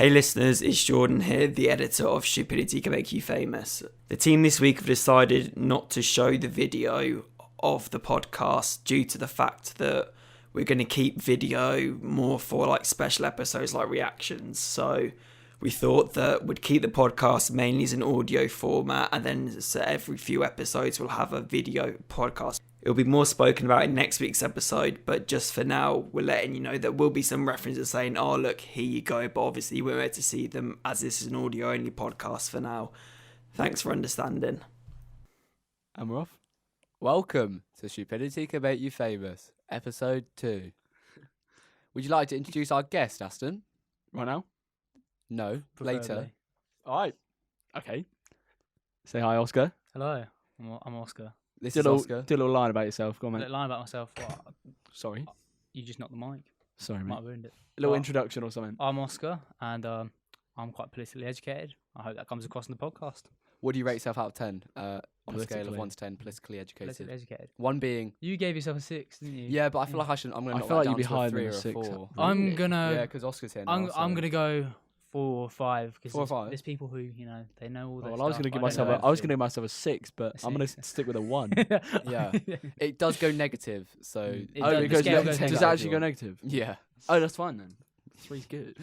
Hey listeners, it's Jordan here, the editor of Stupidity Can Make You Famous. The team this week have decided not to show the video of the podcast due to the fact that we're going to keep video more for like special episodes like reactions. So we thought that we'd keep the podcast mainly as an audio format, and then so every few episodes we'll have a video podcast. It'll be more spoken about in next week's episode, but just for now, we're letting you know there will be some references saying, oh, look, here you go. But obviously, we're meant to see them as this is an audio-only podcast for now. Thanks for understanding. And we're off. Welcome to Stupidity Can Make You Famous, Episode 2. Would you like to introduce our guest, Aston? Right now? No, later. All right. Okay. Say hi, Oscar. Hello, I'm Oscar. This is Oscar. Do a little line about yourself. Go on, A mate. little line about myself. What? Sorry. You just knocked the mic. Sorry, Might mate. have ruined it. A little Well, introduction or something. I'm Oscar, and I'm quite politically educated. I hope that comes across in the podcast. What do you rate yourself out of 10 on a scale of Politically. 1 to 10, politically educated? Politically educated. 1 being, You gave yourself a 6, didn't you? yeah, but I feel like I'm going to I knock feel that like you'd down be to higher a 3 than or a a 6. 4. I'm Really? gonna. Yeah, because Oscar's here now. I'm gonna go 4 or 5 4 or because 5? there's people who they know all this. Well, I was going to give myself a 6, but A I'm going to 6. stick with a 1. Yeah. It does go negative, so... It Oh, does- it the goes scale negative. goes Does it negative. actually go negative? Yeah, Oh, that's fine then. 3's good.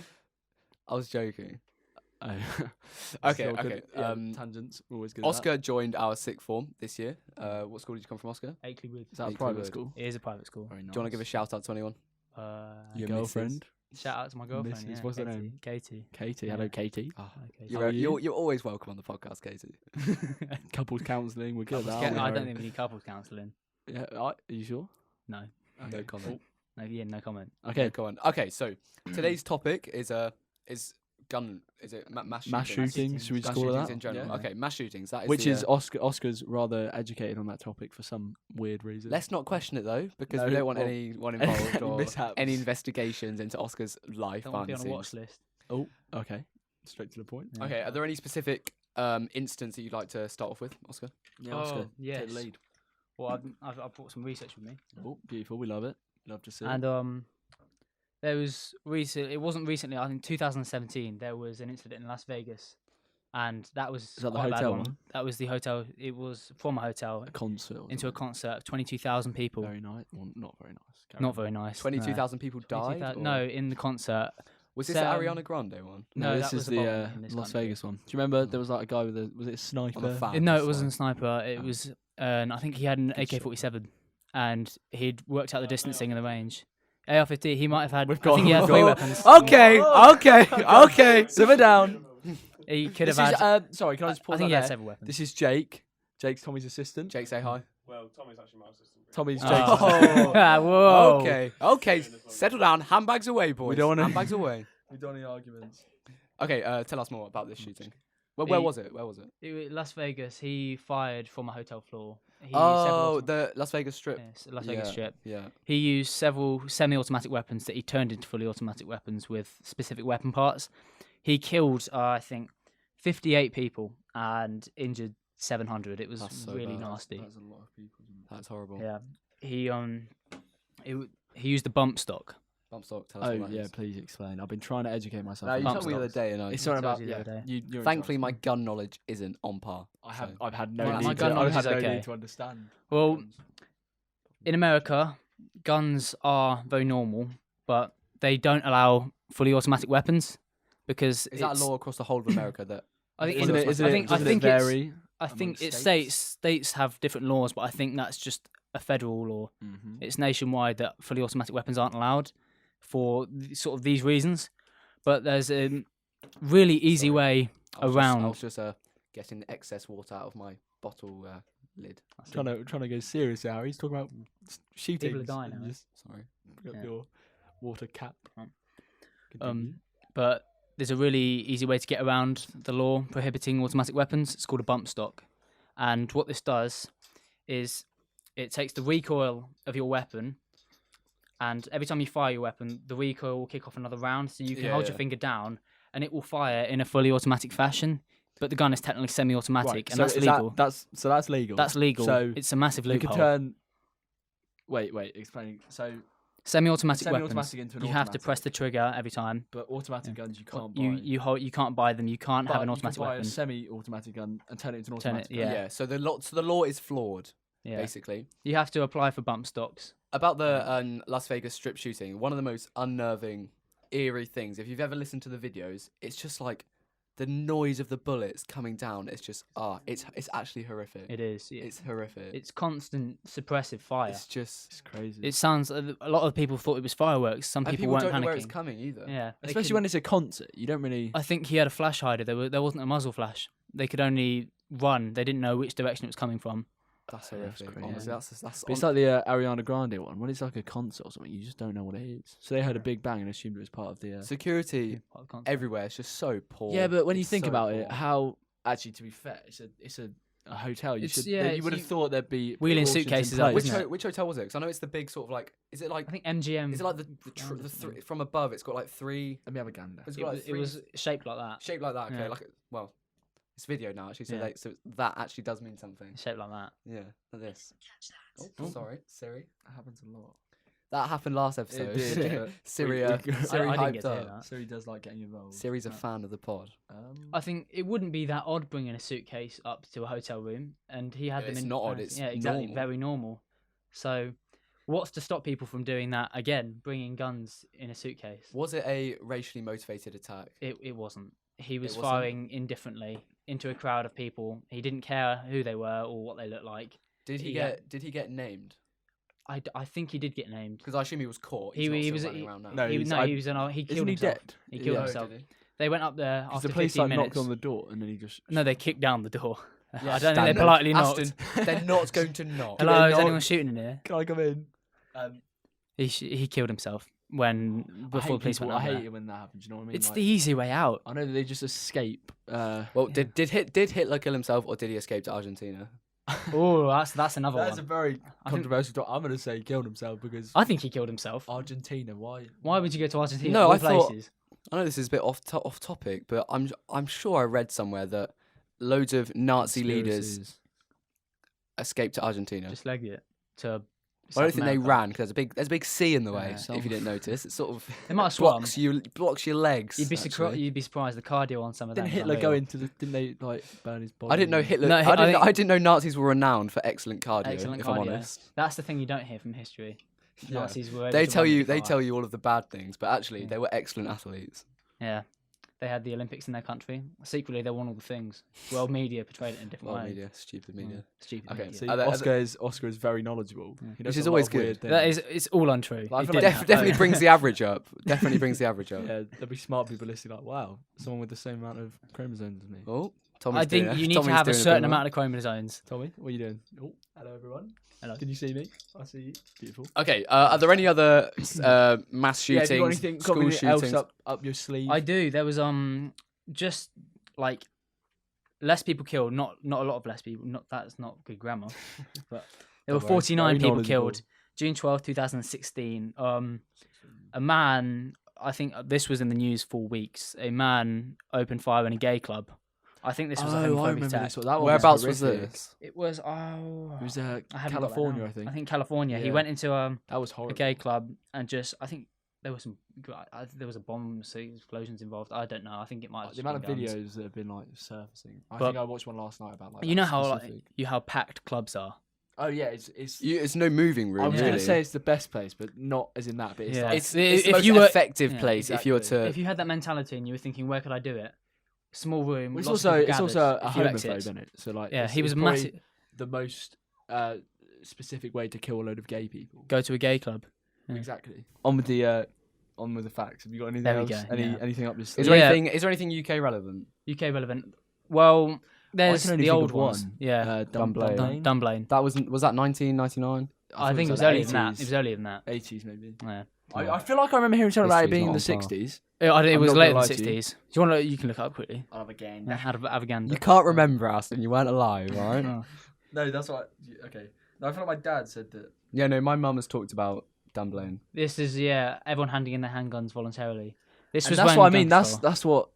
I was joking. Oh. Okay, Still good. okay. Yeah, tangents. We're always good at Oscar joined our sixth form this year. What school did you come from, Oscar? Akeley Wood. that. Is that a Equally private good. school? It is a private school. Very nice. Do you want to give a shout out to anyone? Your Your girlfriend? Shout out to my girlfriend. Mrs. Yeah, What's her Katie. name? Katie. Katie. Yeah. Hello, Katie. Oh, Katie. How are you? you're always welcome on the podcast, Katie. Couples counselling. We're good at that. I aren't we, don't Harry? think we need couples counselling. Yeah, are you sure? No. No comment. No comment. Okay. No comment. Okay, so today's topic is gun. Is it mass shootings? Mass shootings. Should we just Mass call it shootings that? in general. Yeah. Okay, mass shootings. That is Which the, is Oscar's rather educated on that topic for some weird reason. Let's not question it though, because No, we don't want well, anyone involved any or mishaps. any investigations into Oscar's life. Don't want to be on a behind the watch scenes. list. Oh, okay. Straight to the point. Yeah. Okay, are there any specific incidents that you'd like to start off with, Oscar? Yeah, Oscar. yes. Take the lead. Well, I've brought some research with me, Oh, beautiful. We love it. Love to see it. and there was It wasn't recently. I think 2017. There was an incident in Las Vegas, and that was that the quite a bad hotel one. one? That was the hotel. It was from a hotel A concert. or into a something. concert of 22,000 people. Very nice. Well, not very nice. Carry Not on. very nice. 22,000 people died? 22,000 or- No, in the concert. Was this So, the Ariana Grande one? No, No, this that is was the above in this Las country. Vegas one. Do you remember there was like a guy with a was it a sniper? fan. No, that's it wasn't a fine. sniper. It Oh. was. I think he had an Good shot. AK-47, and he'd worked out the distancing and the range. AR-15. He might have had. We've I think he had got- 3 Oh. weapons. Okay, okay. Simmer down. He could This have is had. sorry. Can I just I pause think that he had there? several weapons. This is Jake. Jake's Tommy's assistant. Jake, say hi. Well, Tommy's actually my assistant. Tommy's Jake's Oh. assistant. Whoa. Okay, settle down. Handbags away, boys. don't wanna- Handbags away. We don't need arguments. Okay, tell us more about this shooting. Where was it? Where was it? It was Las Vegas. He fired from a hotel floor. He Oh, several- the Las Vegas Strip. yes, Las Vegas Yeah, Strip. Yeah. He used several semi-automatic weapons that he turned into fully automatic weapons with specific weapon parts. He killed, I think, 58 people and injured 700. It was That's so really bad. nasty. That's a lot of people. Isn't it? That's horrible. Yeah. He used the bump stock. Bump stock, tell us Oh what that yeah, is. please explain. I've been trying to educate myself. No, on you Bump told me the other stocks. day, and I It's something I about told you the other day. You're in thankfully charge. my gun knowledge isn't on par. I've so- had no My need gun to. knowledge I've had is no okay. need to understand. Well, guns. in America, guns are very normal, but they don't allow fully automatic weapons because Is that a law across the whole of America that? I think Isn't it's- it? Isn't I it? think Doesn't it it's vary? I think among it's states? states have different laws, but I think that's just a federal law. Mm-hmm. It's nationwide that fully automatic weapons aren't allowed for sort of these reasons. But there's a really easy Sorry. way I around. was just getting the excess water out of my bottle lid. Trying to go serious, Harry. He's talking about shooting. People are dying, aren't they? Just Sorry. pick up Yeah. your water cap. Right. Continue. But there's a really easy way to get around the law prohibiting automatic weapons. It's called a bump stock. And what this does is it takes the recoil of your weapon, and every time you fire your weapon, the recoil will kick off another round, so you can hold your finger down, and it will fire in a fully automatic fashion. But the gun is technically semi-automatic, Right, and so that's is legal. That's legal. That's legal. So it's a massive you loophole. could turn. Wait. Explaining. So Semi-automatic Semi-automatic weapons. into an You have to automatic. press the trigger every time. But automatic guns you can't buy. You can't buy them. You can't but have an you automatic can buy weapon. a semi-automatic gun and turn it into an Turn it- automatic yeah. gun. So the law is flawed, Yeah. basically. You have to apply for bump stocks. About the Las Vegas strip shooting, one of the most unnerving, eerie things. If you've ever listened to the videos, it's just like the noise of the bullets coming down. It's just it's actually horrific. It is. It's horrific. It's constant suppressive fire. It's just It's crazy. It sounds. A lot of people thought it was fireworks. Some and people weren't don't panicking. know where it's coming either. Yeah, they Especially couldn't- when it's a concert. You don't really... I think he had a flash hider. There wasn't a muzzle flash. They could only run. They didn't know which direction it was coming from. That's Yeah, that's horrific. crazy. Honestly, that's But it's like the Ariana Grande one. When it's like a concert or something, you just don't know what it is. So they heard a big bang and assumed it was part of the... security Part of the concert. everywhere. It's just so poor. Yeah, but when you It's think so about it, poor. how... Actually, to be fair, it's a hotel. You would have thought there'd be Wheeling precautions in suitcases up, place. isn't it? Which hotel was it? Because I know it's the big sort of like. Is it like? I think MGM. Is it like the three from above? It's got like three. Let me have a gander. It's It got was, like it three was shaped like that. shaped like that. Okay, Yeah. like well, it's video now actually. So Yeah. so that actually does mean something. Shaped like that. Yeah, like this. Oh, Oh. sorry, Siri. That happens a lot. That happened last episode. did, but Siri, we- Siri I didn't hyped get to hear up. that. So he does like getting involved. Siri's a Right. fan of the pod. I think it wouldn't be that odd bringing a suitcase up to a hotel room, and he had them It's in. not odd, it's yeah, exactly, normal. very normal. So, what's to stop people from doing that again? Bringing guns in a suitcase. Was it a racially motivated attack? It wasn't. He was wasn't? firing indifferently into a crowd of people. He didn't care who they were or what they looked like. Did he Yeah. get named? I think he did get named. Because I assume he was caught. He- He's not he still was- running he- around now. No, He, he's- no, I- he was he killed Isn't he himself. dead? He killed Yeah. Oh, himself. did he? They went up there Because after the police 15 like minutes. knocked on the door and then he just... No, they kicked down the door. I don't think Stand they there. politely knocked. Aston, they're not going to knock. Hello, is knock? anyone shooting in here? Can I come in? He killed himself before the police went I up hate there. it when that happens. You know what I mean? It's Like, the easy way out. I know that they just escape. Well, did Hitler kill himself or did he escape to Argentina? Oh, that's another That's a one. very think- controversial talk. I'm going to say he killed himself because I think he killed himself. Argentina. Why? Why would you go to Argentina? No, of all I thought- places? I know this is a bit off topic, but I'm sure I read somewhere that loads of Nazi leaders Conspiracies. escaped to Argentina. Just leg it to. I don't South think they America. ran because there's a big sea in the way. Yeah. If you didn't notice, it sort of They might have swum. blocks your legs. You'd be actually. you'd be surprised the cardio on some of Didn't them. is Hitler go unreal. into the? Didn't they like burn his body? I didn't know Hitler. No, I think- didn't know Nazis were renowned for excellent cardio. Excellent if I'm cardio. honest, That's the thing you don't hear from history. Yeah. Nazis were. able they to tell run you really they far. tell you all of the bad things, but actually Yeah. they were excellent athletes. Yeah. They had the Olympics in their country. Secretly, they won all the things. World media portrayed it in a different Well, way. media, stupid media. Stupid Okay, media. See, Are they- Oscar is very knowledgeable. Yeah. He knows Which is a lot always of weird good. things. That is, it's all untrue. Like, I He feel didn't like- have- Definitely brings the average up. Definitely brings the average up. Yeah, there'll be smart people listening like, wow, someone with the same amount of chromosomes as me. Oh, Tommy's I think doing it. you need to Tommy's have a doing certain bit amount of chromosomes. Tommy, what are you doing? Oh, hello everyone. Hello. Can you see me? I see you. Beautiful. Okay, are there any other mass Yeah, shootings, have you got anything, school anything else shootings? up your sleeve? I do. There was just like less people killed. Not a lot of less people. Not that's not good grammar. But there were Don't worry, 49 very people knowledgeable. killed. June 12th, 2016. A man. I think this was in the news for weeks. A man opened fire in a gay club. I think this was a I homophobic remember attack. this one. That one Whereabouts was horrific. this? It was It was I haven't got that California, down. I think. I think California. He Yeah. went into That was a horrible. gay club and just I think there was there was a bomb explosions involved. I don't know. I think it might have The just amount of been guns. videos that have been like surfacing. I But- think I watched one last night about like. You that know how like, specific- how packed clubs are. Oh yeah, it's. It's no moving room. I was really. gonna say it's the best place, but not as in that. But it's Yeah. like it's If the most you were- effective yeah, place if you were exactly. to. If you had that mentality and you were thinking, where could I do it? Small room. It's lots of also people gathered, a few homophobe, exits. isn't it? So like, Yeah, it's- he was it's probably massive. the most specific way to kill a load of gay people. Go to a gay club. Yeah. Exactly. On with the facts. Have you got anything There we else? go, yeah. Anything up your Is sleeve? there Yeah. anything? Is there anything UK relevant? UK relevant. Well, there's can only the think old of ones. one. Yeah, Dunblane. Dunblane. That was that 1999? I think it was like earlier than that. 80s. It was earlier than that. 80s maybe. Yeah. I feel like I remember hearing something about it History's being in not the on par. 60s. It I'm was not later gonna than lie to you. 60s. Do you want to? You can look it up quickly. I'll have a gain. Have a gander. You can't remember, Aston. You weren't alive, right? Oh. No, that's what. Okay. No, I feel like my dad said that. Yeah, no. My mum has talked about Dunblane. This is everyone handing in their handguns voluntarily. This And was that's when what I mean. guns were- That's what.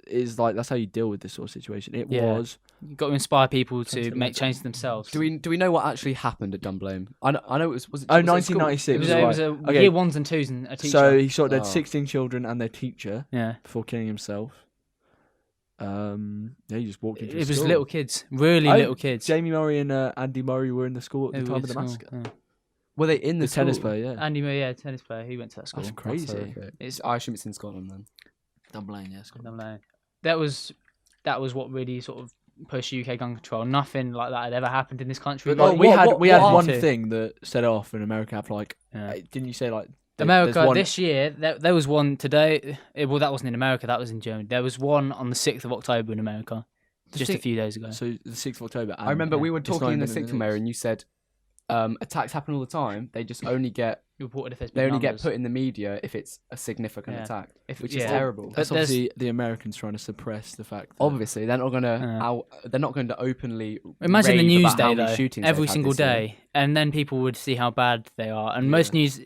is like that's how you deal with this sort of situation. It Yeah. was. You've got to inspire people to Something make like that. changes themselves. Do we know what actually happened at Dunblane? I know it was it Oh, was it school? 1996. It was, right. it was a Okay. year ones and twos and a teacher. So he shot dead Oh. 16 children and their teacher yeah. before killing himself. He just walked into. It the was school. little kids, really Oh, little kids. Jamie Murray and Andy Murray were in the school at They the were time in of the school, massacre. yeah. Were they in the tennis school? player, yeah. Andy Murray, tennis player. He went to that school. That's crazy. horrific. I assume it's in Scotland then. Dunblane, yeah. Scotland. Dunblane. That was what really sort of pushed UK gun control. Nothing like that had ever happened in this country. But like, Well, we had what one are- thing that set it off in America. After like, Yeah. didn't you say like there's America one- this year, there was one today. Well, that wasn't in America. That was in Germany. There was one on the 6th of October in America, just a six- few days ago. So the 6th of October. I remember and we were it's not talking in the even sixth news. mayor, and you said attacks happen all the time. They just only get Reported if there's they been only get numbers. put in the media if it's a significant Yeah. attack, If- which yeah. is terrible. That's But there's- obviously the Americans trying to suppress the fact. That Obviously, they're not gonna Yeah. they're not going to openly. Imagine the rave news about how day many though, shootings every they've had single this year. day, and then people would see how bad they are. And most news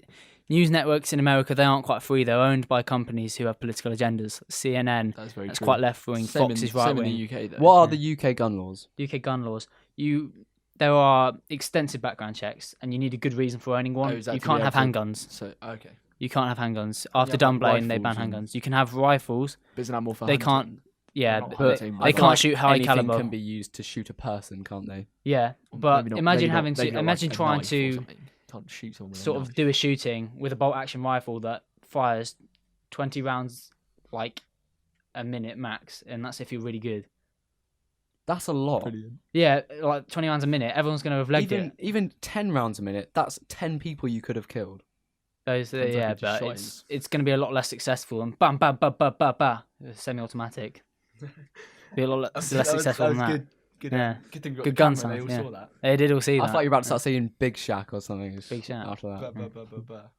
networks in America, they aren't quite free. They're owned by companies who have political agendas. CNN, That's very that's true. quite left wing. Same Fox in, is right same in wing. the UK though. What are the UK gun laws? UK gun laws. There are extensive background checks, and you need a good reason for owning one. Oh, is that You to be can't have able to- handguns. So okay, You can't have handguns. After have, like, Dunblane, they ban rifles and- handguns. You can have rifles. but isn't that more for They hunting? can't. Yeah, Not they, hunting, but they I feel can't like shoot high Anything caliber. can be used to shoot a person, can't they? Yeah, Or but maybe not- imagine maybe not- having to maybe not imagine like a trying knife or to something. Can't shoot someone with a sort knife. of do a shooting with a bolt action rifle that fires 20 rounds like a minute max, and that's if you're really good. That's a lot. Brilliant. Yeah, like 20 rounds a minute. Everyone's going to have legged it. Even 10 rounds a minute. That's 10 people you could have killed. Those, Sounds like yeah, you just but shot it's going to be a lot less successful. And bam, bam, bam, bam, bam, bam. Semi-automatic. Be a lot less successful than that. Good, Yeah. good thing we got Good the gun camera, sounds, They all yeah. saw that. They did all see I that. thought you were about to start saying Big Shack or something. Big Shack. After that.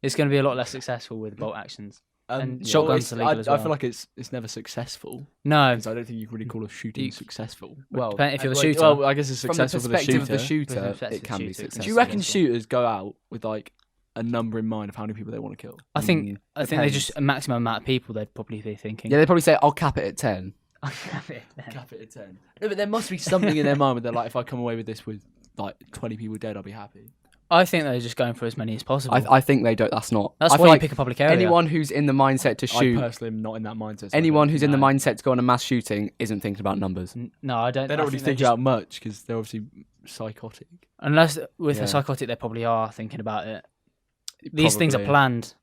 It's going to be a lot less successful with bolt actions. And well, shotguns it's- are legal as I well. feel like it's never successful. No, Because I don't think you can really call a shooting You- successful. Well, if you're the Well, shooter. well, I guess it's from the successful for the perspective of the shooter. shooter, perspective it can be of the shooter. successful. Do you reckon Successful. shooters go out with like a number in mind of how many people they want to kill? I think Mm, they depends. just a maximum amount of people they'd probably be thinking. Yeah, they probably say, I'll cap it at 10. Cap it at 10. No, but there must be something in their mind where they're like, if I come away with this with like 20 people dead, I'll be happy. I think they're just going for as many as possible. I think they don't. That's not. That's I why feel you like pick a public area. anyone who's in the mindset to I shoot, personally am not in that mindset. so I anyone don't who's in the know. mindset to go on a mass shooting isn't thinking about numbers. No, I don't. They I don't really think think just- about much because they're obviously psychotic. Unless with Yeah. a psychotic, they probably are thinking about it. These things are Probably. planned.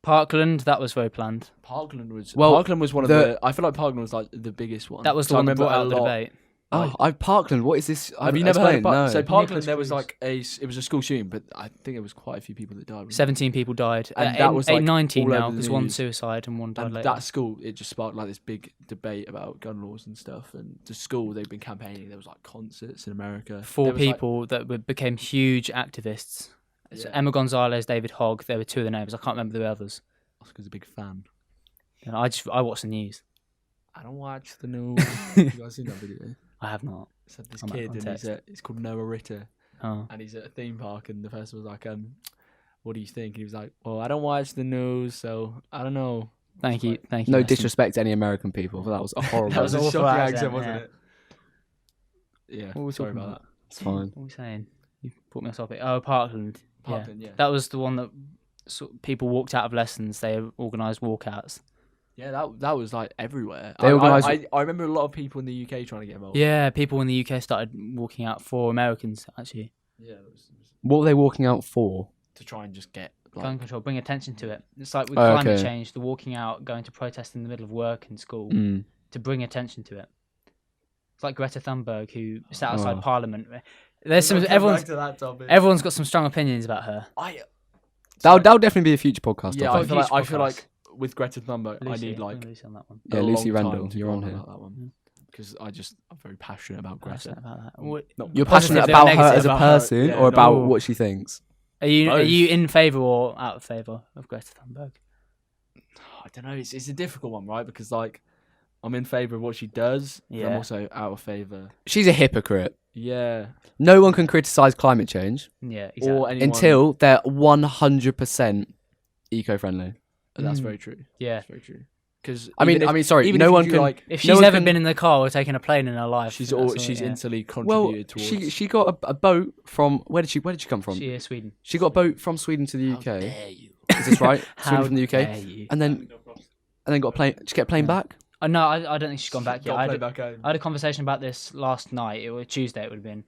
Parkland, that was very planned. Parkland was Well, Parkland was one of the- I feel like Parkland was like the biggest one. That was the So I one that remember brought a out the lot- debate. Parkland. What is this? Have you never heard of Explain, Parkland? no. So Parkland, Nicholas there was Cruz. like it was a school shooting, but I think there was quite a few people that died. wasn't 17 people died. And that was, like, 19 all now over the because one news. suicide and one there? died And later. that school, it just sparked like this big debate about gun laws and stuff. And the school, they've been campaigning. There was like concerts in America. Four There was, like- people that became huge activists. So Yeah. Emma Gonzalez, David Hogg. There were two of the names. I can't remember the others. Oscar's a big fan. And I watch the news. I don't watch the news. You guys seen that video? I have not. So this I'm kid, on and text. it's called Noah Ritter, Oh. and he's at a theme park, and the person was like, what do you think? And he was like, well, I don't watch the news, so I don't know. Thank you. Thank you. No Justin. disrespect to any American people, but that was a horrible. That was a awful shocking accent, accent, wasn't yeah. it? Yeah, What were we sorry talking about It's fine. What were we saying? You put me off topic. Oh, Parkland. that. Parkland, yeah. That was the one that people walked out of lessons. They organised walkouts. Yeah, that was like everywhere. They organised- I remember a lot of people in the UK trying to get involved. Yeah, people in the UK started walking out for Americans, actually. Yeah, it was What were they walking out for? to try and just get Gun like, control, bring attention to it. It's like with Oh, climate okay. change, the walking out, going to protest in the middle of work and school Mm. to bring attention to it. It's like Greta Thunberg, who sat outside Oh. Parliament. There's some everyone's got some strong opinions about her. That'll definitely be a future podcast. Yeah, topic. I feel podcast. like with Greta Thunberg, Lucy, I need like Lucy on that one. Yeah, a Lucy long time Randall, to you're go on here. about that one because I'm very passionate about Passionate Greta. about that. What- You're Positive passionate or about her negative as a about her, person, yeah, or about no. what she thinks. Are you Both. in favour or out of favour of Greta Thunberg? I don't know. It's a difficult one, right? Because like I'm in favour of what she does. But I'm Yeah. also out of favour. She's a hypocrite. Yeah. No one can criticize climate change Yeah, exactly. Or anyone. until they're 100% eco-friendly. That's Mm. very true. Yeah, That's very true. Because sorry, even no if one you, can. like. If No she's one ever can- been in the car or taken a plane in her life, She's that's all, she's yeah. instantly Well, contributed towards. she got a boat from where did she come from? She is Sweden. She got a boat from Sweden to the How UK. dare you? Is this right? How Sweden from the dare UK, you? and then got a plane. Did she get a plane back? No, I don't think she's gone back yet. Got I to play had, back home. I had a conversation about this last night. It was Tuesday. It would have been,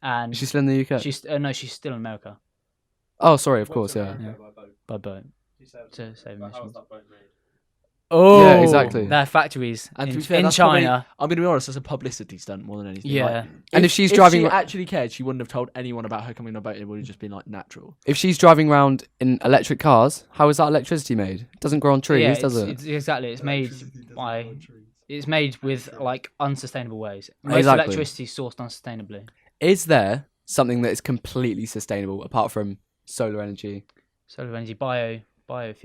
and Is she still in the UK? she's she's still in America Oh, sorry. Of course, yeah. by boat to save emissions. Yeah, exactly. They're factories And to in, be fair, in that's probably- China. I'm gonna be honest. That's a publicity stunt more than anything. Yeah. Like, And if she's driving she ra- actually cared, she wouldn't have told anyone about her coming on a boat. It would have just been like natural. If she's driving around in electric cars, how is that electricity made? It doesn't grow on trees, yeah, does it? It's exactly. It's made by. It's made with like unsustainable ways. Most Exactly. electricity is sourced unsustainably. Is there something that is completely sustainable apart from solar energy? Solar energy, biofuel.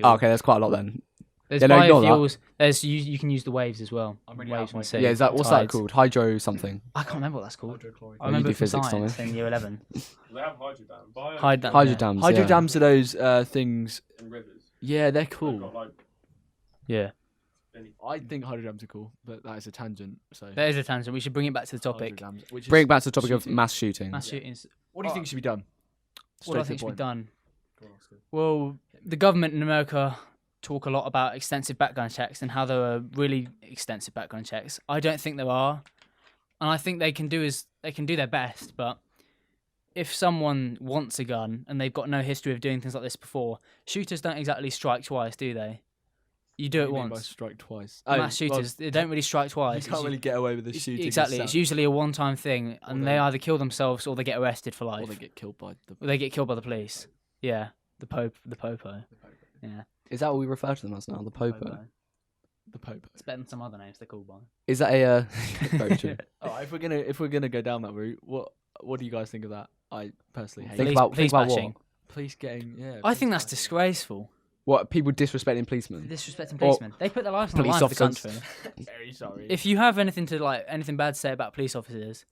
Oh, okay, there's quite a lot then. There's Yeah, no, ignore that. biofuels. There's you can use the waves as well. I'm really Waves out of from my the sea, Yeah, is that what's that tides. called? Hydro something. I can't remember what that's called. Hydrochloric. I remember do it from physics, science Tommy. in year 11. They have hydro dams. Hydro dams. Hydro yeah. dams are those things. And rivers. Yeah, they're They've got, cool. like, Yeah, I think hydro dams are cool, but that is a tangent. So there is a tangent. We should bring it back to the hydro topic. dams, which is Bring it back to the topic of shooting. mass shooting. Mass shootings. What do you think should be done? What do I Straight to think the should be point. done? Well, the government in America talk a lot about extensive background checks and how there are really extensive background checks. I don't think there are, and I think they can do their best. But if someone wants a gun and they've got no history of doing things like this before, shooters don't exactly strike twice, do they? You do it What do you mean by once. strike twice. Mass shooters, they don't really strike You twice. can't really get away with the It's- shooting. exactly. It's yourself, usually a one-time thing, Or and they- they either kill themselves or they get arrested for or life. they get killed by the. Or they get killed by the police. Yeah, the popo. Yeah, Is that what we refer to them as now? The popo. popo. The Pope. It's better than some other names they're called by. Is that a? Very true. Oh, if we're gonna go down that route, what do you guys think of that? I personally hate Think it. about police what? bashing. Police getting I police think that's bashing. disgraceful. What people disrespecting policemen? Disrespecting policemen. They put their lives on the police line for the officers. country. Very sorry. If you have anything bad to say about police officers,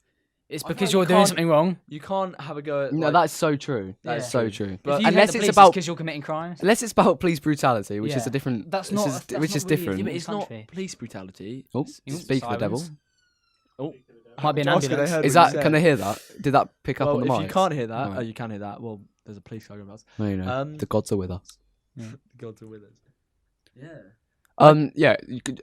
it's I feel because like you're you doing can't- something wrong. You can't have a go at. No, like, that's so true. That is Yeah. so true. But if you unless hate the it's police, about because you're committing crimes. unless it's about police brutality, which is Yeah. a different. That's this not- is- that's which not is really- different. yeah, but in it's the not country. police brutality. Oh, It's- speak for the devil. Sirens. Oh, Might be an Oscar, they ambulance. heard Is what you that? Can they said. hear that? Did that pick up Well, on the if mic? you can't hear that, Right. oh, you can hear that. Well, there's a police car about. No, you know. Um, The gods are with us. The gods are with us. Yeah. Yeah,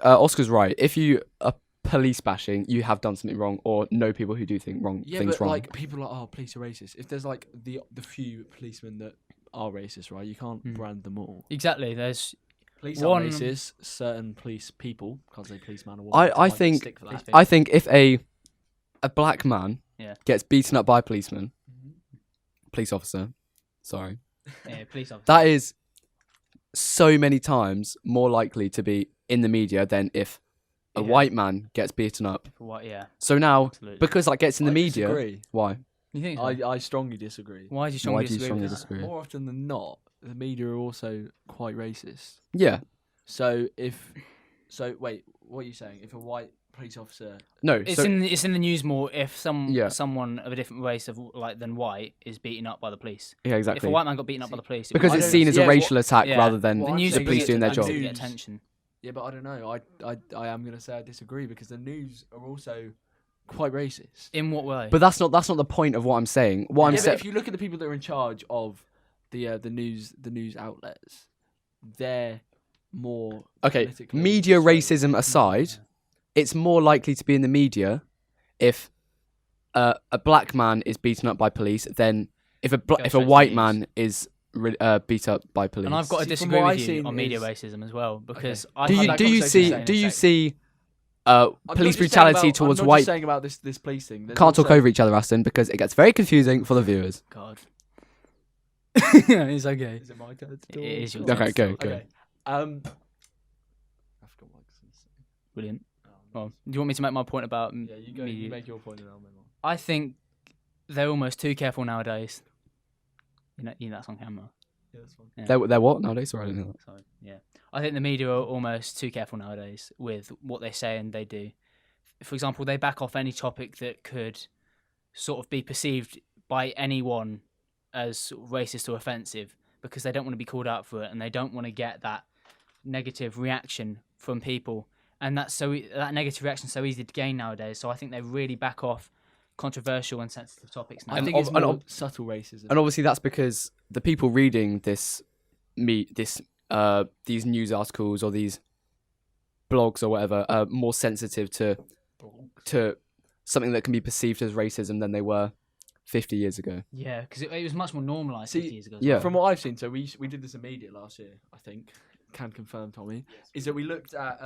Oscar's right. If you are police bashing, you have done something wrong, or know people who do things Yeah, things but wrong. like people are like, oh, police are racist. If there's like the few policemen that are racist, right? You can't Mm. brand them all. Exactly. There's Police One- are racist. Certain police people, can't say policeman or woman. I might think- stick for police that. people. I think if a black man Yeah. gets beaten up by a policeman, police officer, sorry, police officers. that is so many times more likely to be in the media than if a Yeah. white man gets beaten up. For what? Yeah. So now, Absolutely. because that gets in the I media, disagree. why? You think? So? I strongly disagree. Why do you Why strongly do you disagree strongly with that? disagree? More often than not, the media are also quite racist. Yeah, So wait, what are you saying? If a white police officer, no. It's so, in the news more if Yeah. someone of a different race of than white is beaten up by the police. yeah, If exactly. a white man got beaten up by the police, Because I it's don't- seen as yeah, a racial attack yeah. rather than What the I'm news the saying police is doing their the job. news- get attention. yeah, but I don't know. I am gonna say I disagree because the news are also quite racist. In what way? But that's not the point of what I'm saying. What I'm yeah, but saying. if you look at the people that are in charge of the news outlets, they're more Okay, politically media swayed. racism aside, it's more likely to be in the media if a black man is beaten up by police than if a Goes if a straight to white the man is beat up by police. And I've got to See, from disagree what with I've you seen on media is- racism as well because I do had you that do you conversation see saying do in a you sec. see I'm not police just saying brutality about- towards I'm not white? just saying about this police thing. There's Can't talk also- over each other, Aston, because it gets very confusing for the viewers. God. It's okay. Is it my turn to It talk? is your Okay, turn to go, talk. go. Okay. I forgot what I was gonna say. Brilliant. Oh, no. Well, do you want me to make my point about Yeah, you go. media? You make your point and I'll make mine. I think they're almost too careful nowadays. You know that's on camera. Yeah, that's fine. Yeah. They're what nowadays? Sorry, I didn't know that. So yeah, I think the media are almost too careful nowadays with what they say and they do. For example, they back off any topic that could sort of be perceived by anyone as racist or offensive because they don't want to be called out for it and they don't want to get that negative reaction from people, and that negative reaction is so easy to gain nowadays. So I think they really back off controversial and sensitive topics now. I think it's more subtle racism. And obviously that's because the people reading these news articles or these blogs or whatever are more sensitive to something that can be perceived as racism than they were 50 years ago. Yeah, because it was much more normalised 50 years ago. Yeah. From what I've seen, so we did this in media last year, I think. Can confirm, Tommy. Is that we looked at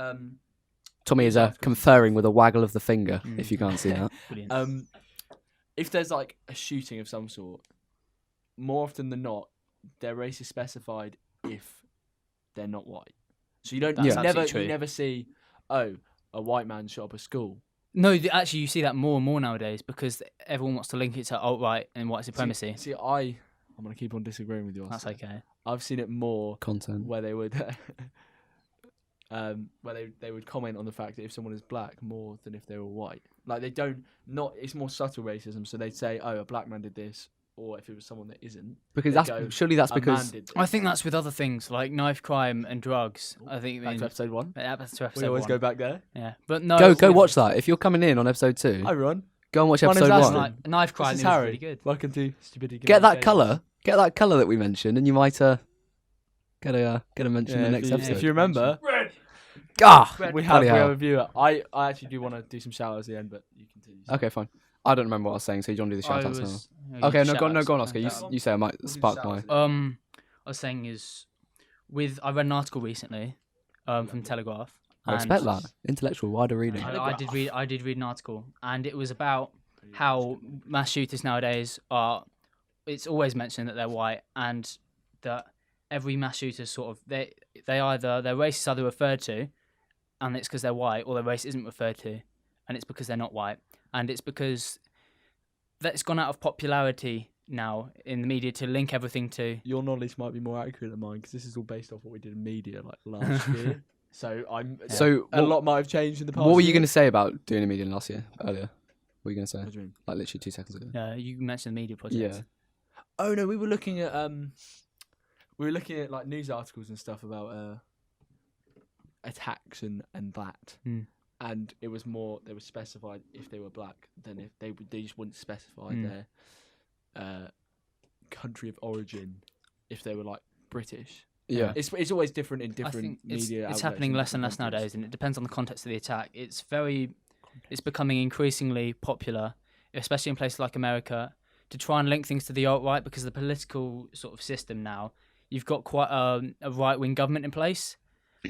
Tommy is conferring with a waggle of the finger, if you can't see that. Brilliant. If there's like a shooting of some sort, more often than not, their race is specified if they're not white. So you don't That's absolutely true. you never see, a white man shot up a school. No, actually, you see that more and more nowadays because everyone wants to link it to alt-right and white supremacy. See, I'm gonna keep on disagreeing with you. That's okay. I've seen it more Content. where they would where they would comment on the fact that if someone is black more than if they were white. Like they don't it's more subtle racism. So they'd say, a black man did this, or if it was someone that isn't. Because they'd go, surely that's "A because man did this." I think that's with other things like knife crime and drugs. I think Back to episode 1. That's to episode We always 1. go back there. Yeah, but no. go watch that. If you're coming in on episode 2, Hi everyone. go and watch My name's episode Aston. 1. Knife crime This is is Harry. really good. Welcome to Stupidity. Get that colour that we mentioned, and you might get a mention in the next episode. If you remember, we have a viewer. I actually do want to do some shout outs at the end, but you continue. Okay, fine. I don't remember what I was saying, so you don't do the shout outs now. Yeah, Okay, shout outs. go on, Oscar. You say I might spark my. I was saying I read an article recently, from Telegraph. I respect that intellectual, wider reading. I did read an article, and it was about how mass shooters nowadays are. It's always mentioned that they're white, and that every mass shooter sort of their race is either referred to, and it's because they're white, or their race isn't referred to, and it's because they're not white, and it's because that's gone out of popularity now in the media to link everything to. Your knowledge might be more accurate than mine because this is all based off what we did in media like last year. So a lot might have changed in the past. What were you going to say about doing a meeting earlier? What were you going to say? What do you mean? Like literally 2 seconds ago. Yeah, you mentioned the media project. Yeah. Oh no, we were looking at like news articles and stuff about attacks and that. And it was more they were specified if they were black than if they just wouldn't specify their country of origin if they were like British. Yeah. It's always different in different I think media. it's outlets happening in less and different less countries. nowadays, and it depends on the context of the attack. It's becoming increasingly popular, especially in places like America, to try and link things to the alt-right because of the political sort of system now. You've got quite a right-wing government in place,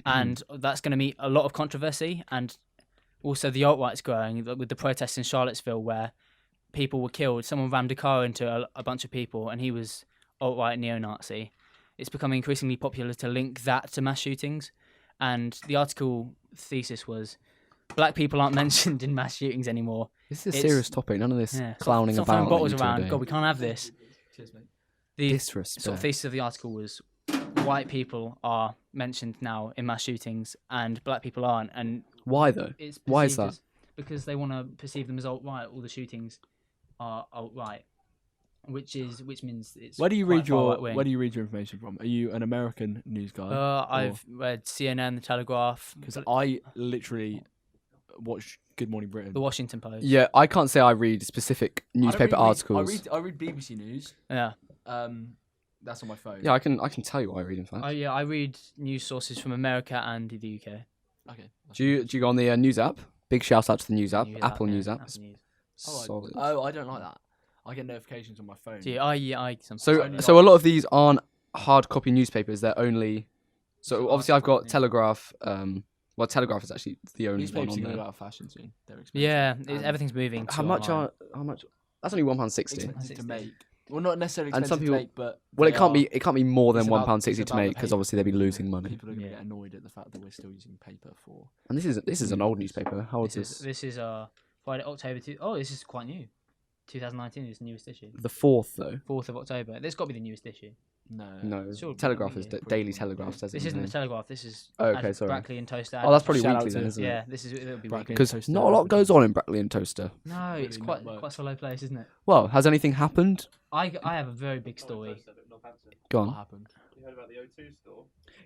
and that's going to meet a lot of controversy. And also the alt-right's growing with the protests in Charlottesville where people were killed. Someone rammed a car into a bunch of people, and he was alt-right neo-Nazi. It's becoming increasingly popular to link that to mass shootings. And the article thesis was, black people aren't mentioned in mass shootings anymore. This is a serious topic. None of this clowning Stop about. throwing bottles that you around. do. God, we can't have this. Cheers, mate. The Disrespect. sort of thesis of the article was, white people are mentioned now in mass shootings and black people aren't. And Why though? it's Why is perceived that? because they want to perceive them as alt-right. All the shootings are alt-right, which means it's. Where do you quite read far your right-wing. Where do you read your information from? Are you an American news guy? I've read CNN, The Telegraph, Because I literally watch Good Morning Britain. The Washington Post. Yeah, I can't say I read specific newspaper articles. I read BBC News. Yeah. That's on my phone. Yeah, I can tell you what I read. In fact, Oh yeah, I read news sources from America and the UK. Okay. do you go on the news app? Big shout out to the news app, News Apple yeah, News app. Apple News. Solid. I don't like that. I get notifications on my phone. Yeah, I sometimes. So a lot of these aren't hard copy newspapers. They're only. So obviously I've got Telegraph. Well, Telegraph is actually the only one Newspapers on are going to go there. out of fashion soon. They're expensive. yeah, And everything's moving. How to much online. How much? That's only £1.60. expensive to make. Well, not necessarily And expensive some people- to make, but Well, they it can't be more than It's about- £1.60 it's to about make the because paper. obviously they'd be losing money. People are going to Yeah. get annoyed at the fact that we're still using paper for. And this is an old newspaper. How old is This this? is Friday, October 2. Oh, this is quite new. 2019 is the newest issue. The 4th though. 4th of October. This got to be the newest issue. No, Sure, Telegraph yeah, is pretty Daily much, Telegraph yeah. says This it. isn't the Telegraph. This is Oh, okay, Ad- sorry. Brackley and Toaster. Oh, that's probably Shout out weekly to- then, isn't yeah. it? It'll be Brackley. weekly. Because Toaster not a lot goes advertising. on in Brackley and Toaster. No, it's Really quite not quite a slow place, isn't it? Well, has anything happened? I have a very big story. Go What on. happened? You heard about the O2 store?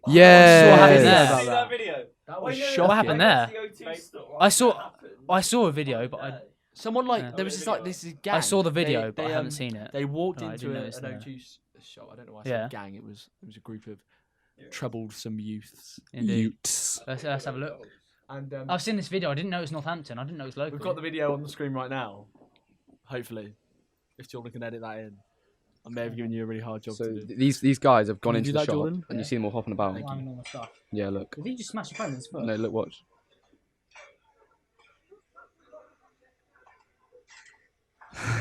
Yeah. what happened there? See that video? That was What shocking. happened there? I saw a video, but Someone like Yeah. there was this gang. I saw the video, but I they, haven't seen it. They walked No, I into didn't an notice that. O2 shop. I don't know why I Yeah. said gang. It was a group of troublesome youths. Indeed. Utes. Let's have a look. And I've seen this video. I didn't know it was Northampton. I didn't know it was local. we've got the video on the screen right now. Hopefully, if Jordan can edit that in, I may have given you a really hard job So to do. these guys have gone Can you into do the that, shop, Jordan? and you see them all hopping about. Climbing all my stuff. Yeah, look. Did he just smash your phone in his foot? No, look, watch.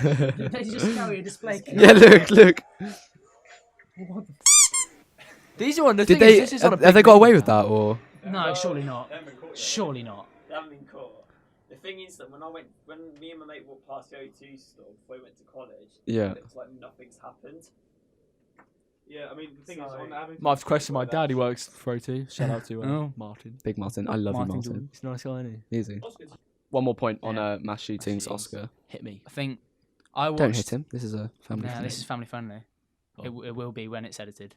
Did he just carry a display case? Yeah, look. These are on the Did thing is, they? this is on a Have they big got away thing with now. that, or? No, surely not. They haven't been caught yet. Surely not. They haven't been caught. The thing is that when me and my mate walked past the O2 store before we went to college, Yeah. it looks like nothing's happened. Yeah, I mean, the thing is, on the average... Might have to question my dad. He works for O2. Shout out to Oh. Martin. Big Martin. I love you, Martin Martin. He's a nice guy, isn't Easy. Oscar's One more point on Yeah. mass shootings, shootings. Oscar. he? Hit me. I think I watched. Don't hit him. This is a family. Nah, thing. this is family friendly. Oh. It will be when it's edited.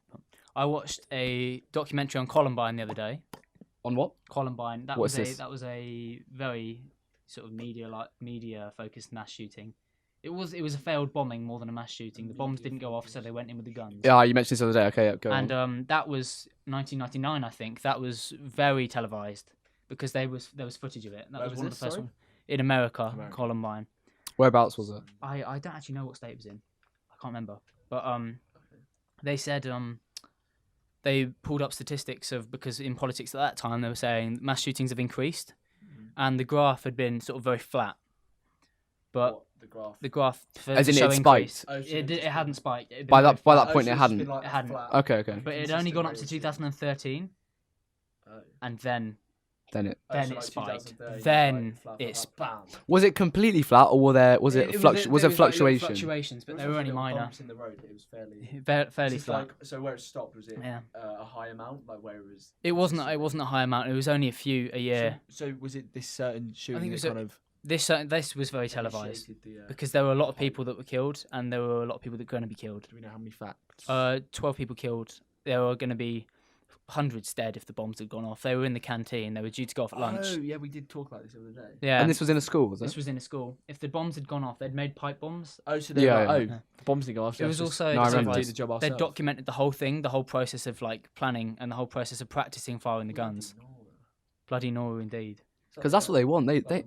I watched a documentary on Columbine the other day. On what? Columbine. That What was is this? that was a very sort of media focused mass shooting. It was a failed bombing more than a mass shooting. The bombs didn't go off, so they went in with the guns. Yeah, you mentioned this the other day. Okay, yeah, go And on. that was 1999, I think. That was very televised because there was footage of it. That Where was was one this, of the first sorry? ones in America, America. Columbine. Whereabouts was it? I don't actually know what state it was in. I can't remember. But they said they pulled up statistics of because in politics at that time they were saying mass shootings have increased, and the graph had been sort of very flat. But the graph. the graph for As the in show it increase, spiked? it hadn't spiked. It had By been that very by flat. that point, it hadn't. It hadn't. Okay, okay. But it had only gone up to 2013, and then Then it spiked. Then it spiked. was it completely flat, or was it Was fluctuation? Fluctuations, but they were only minor. In the road, it was fairly. Fairly flat. So where it stopped was it Yeah. a high amount, like where it was. It wasn't a high amount. It was only a few a year. So was it this certain shooting? think it that was kind of This was very televised initiated the, because there were a lot of people that were killed, and there were a lot of people that were going to be killed. Do we know how many facts? 12 people killed. There were going to be hundreds dead if the bombs had gone off. They were in the canteen. They were due to go off at lunch. Oh yeah, we did talk about this the other day. Yeah, And this was in a school, was it? this was in a school. If the bombs had gone off, they'd made pipe bombs. Oh, so they Yeah, were like, yeah. the bombs didn't go off. It was also No, I so remember. do the job they ourselves. documented the whole thing, the whole process of like planning and the whole process of practicing firing the guns. Bloody Nora, indeed. Because that's what they want. They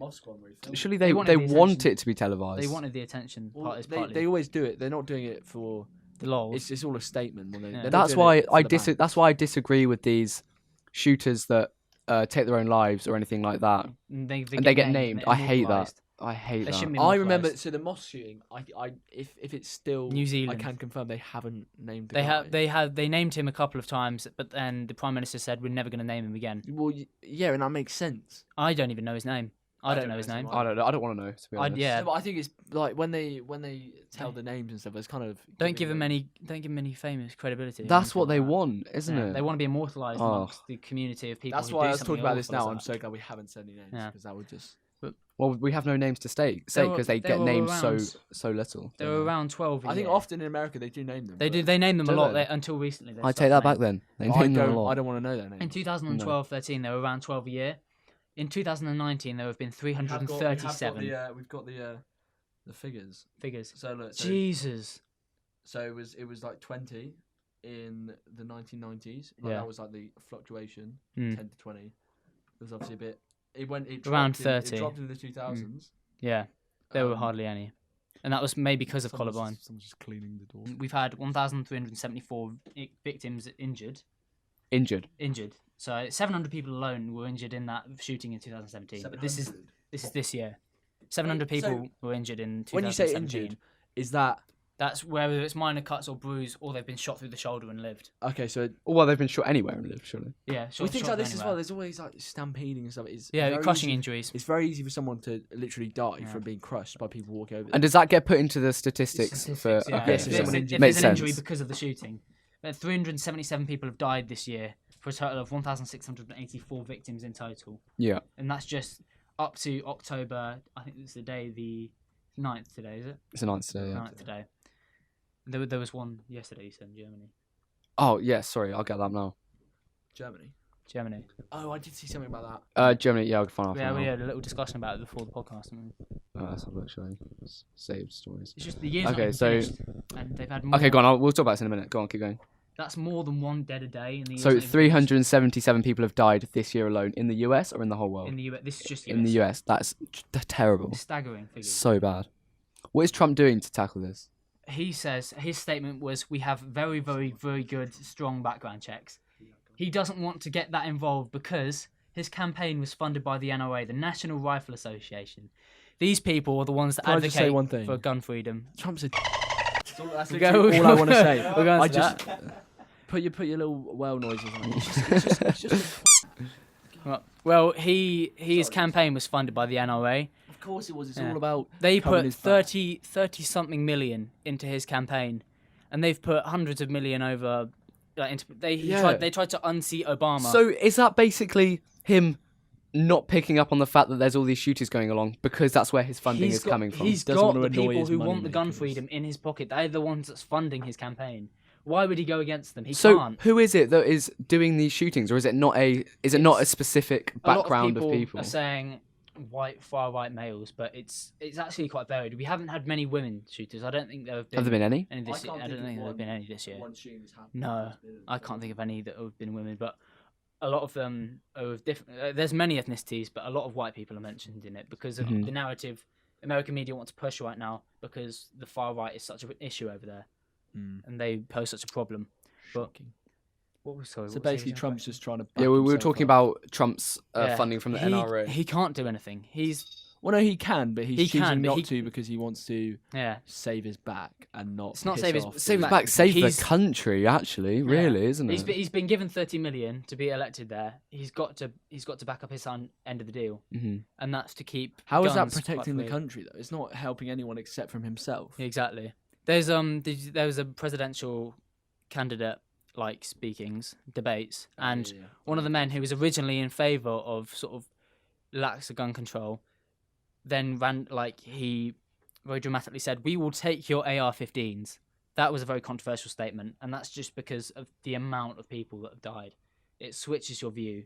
surely they wanted the want attention. it to be televised. They wanted the attention. Well, Is they partly always do it. They're not doing it for. the lols. It's all a statement. When they, Yeah. they're not That's doing why it for the bang. that's why I disagree with these shooters that take their own lives or anything like that. And they get named. they're I hate that. immortalised. I hate They that. shouldn't be I remember. immortalised. So the mosque shooting. If it's still New Zealand. I can confirm they haven't named. The They guy. they named him a couple of times, but then the Prime Minister said we're never going to name him again. Well, yeah, and that makes sense. I don't even know his name. I don't know his his name. name I don't know. I don't want to know. To be honest. Yeah. No, but I think it's like when they tell the names and stuff. It's kind of Don't give him any famous credibility. or That's what they anything like want, that. isn't Yeah, it? they want to be immortalised Oh. amongst the community of people. That's who why do I was something talking about this awful now. as I'm that. so glad we haven't said any names Yeah. because that would just. Well, we have no names to say They were- because they they get were named around- so little. There were around 12. a I think year. often in America they do name them. They but do. They name them a Do lot they? until recently. they I stopped take that back naming. then. They I name them a don't. lot. I don't want to know their names. In 2012-13, there were around 12 a year. In 2019, there have been 337 We've got the figures. figures. So look. Jesus. So it was like 20 in the 1990s. Like, Yeah. That was like the fluctuation, Hmm. 10 to 20. It was obviously a bit. It went. It Around dropped 30. It dropped in the 2000s. Yeah, there were Um, hardly any, and that was maybe because of someone's Columbine. just- Someone's just cleaning the door. We've had 1,374 victims injured. Injured. So 700 people alone were injured in that shooting in 2017. But this is this year. 700 Wait, so people were injured in 2017. When you say injured, is that that's whether it's minor cuts or bruise, or they've been shot through the shoulder and lived. okay? So Oh, well, they've been shot anywhere and lived, surely. Yeah, shot, with things shot like this as anywhere. well, there's always like stampeding and stuff. It's Yeah, very crushing easy- injuries. It's very easy for someone to literally die Yeah. from being crushed by people walking over. And does that get put into the statistics, for? Statistics, yeah. Okay, Yes, If if there's someone an- injured- if Makes there's an injury sense. because of the shooting. 377 people have died this year, for a total of 1,684 victims in total. Yeah. And that's just up to October. I think it's the 9th today, is it? It's an answer. Yeah. 9th today. There was one yesterday, you said, in Germany. Oh yeah. Sorry, I'll get that now. Germany. Germany. Oh, I did see something about Germany, yeah, I'll find out. Yeah, we had a little discussion about it before the podcast. That's actually saved stories. It's just the year's Okay, not so- even finished, and they've had more. Okay, go on. We'll talk about this in a minute. Go on, keep going. That's more than one dead a day in the year's So not even finished. 377 people have died this year alone in the US or in the whole world? In the US. This is just US. In the US. That's terrible. Staggering figures. So bad. What is Trump doing to tackle this? He says his statement was, "We have very, very, very good, strong background checks." He doesn't want to get that involved because his campaign was funded by the NRA, the National Rifle Association. These people are the ones that Can I just say advocate one thing? for gun freedom. that. Trump's a. That's We'll literally go- all I want to say. we'll go into I that. just put your little whale noises on. It's just Well, his campaign was funded by the NRA. of course it was. It's Yeah. all about. They covering put his back. 30 something million into his campaign, and they've put hundreds of million over. They tried to unseat Obama. So is that basically him not picking up on the fact that there's all these shooters going along because that's where his funding is coming from? He's Doesn't got want to the annoy people his who money want the gun makers. freedom in his pocket. They're the ones that's funding his campaign. Why would he go against them? He So can't. who is it that is doing these shootings, or is it not a specific A lot background of people? are saying far right males, but it's actually quite varied. We haven't had many women shooters. I don't think there have been. Have there been any? Any this year. I don't think there have been any this year. No, I can't think of any that have been women, but a lot of them are of different. There's many ethnicities, but a lot of white people are mentioned in it because of the narrative American media want to push right now because the far right is such an issue over there, and they pose such a problem. But what was sorry? So what was the basically, original Trump's question? just trying to. Yeah, back we were himself talking up. about Trump's Yeah, funding from the he, NRA. He can't do anything. Well, no, he can, but he's He choosing can, but not he- to because he wants to Yeah. save his back and not. It's not piss save his- off save the- his back, save He's- the country. Actually, really, isn't it? He's been given 30 million to be elected there. He's got to back up his end of the deal, and that's to keep. How is that guns quite protecting the free. country though? It's not helping anyone except from himself. Exactly. There was a presidential candidate debates, and one of the men who was originally in favour of sort of lax gun control, then he very dramatically said, "We will take your AR-15s." That was a very controversial statement, and that's just because of the amount of people that have died. It switches your view.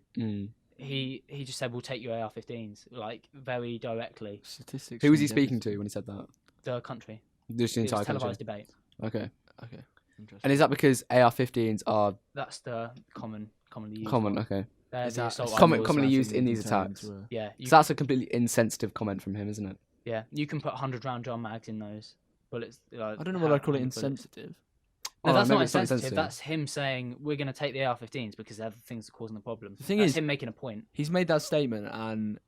He just said, "We'll take your AR-15s," very directly. Statistics. Who was he from speaking to when he said that? The country. Just the It was entire a televised country. debate. Okay. Okay. Interesting. And is that because AR-15s are That's the commonly used common? one. Okay. They're Is the that assault common- rifles. commonly Smashing used in the these containers attacks? were- Yeah, So that's a completely insensitive comment from him, isn't it? you can put 100 round drum mags in those bullets. I don't know what I'd call it 100 bullets. insensitive. No, Oh, that's maybe not it's not insensitive. insensitive. That's him saying we're going to take the AR-15s because they're the things that are causing the problem. The thing That's is- him making a point. He's made that statement, and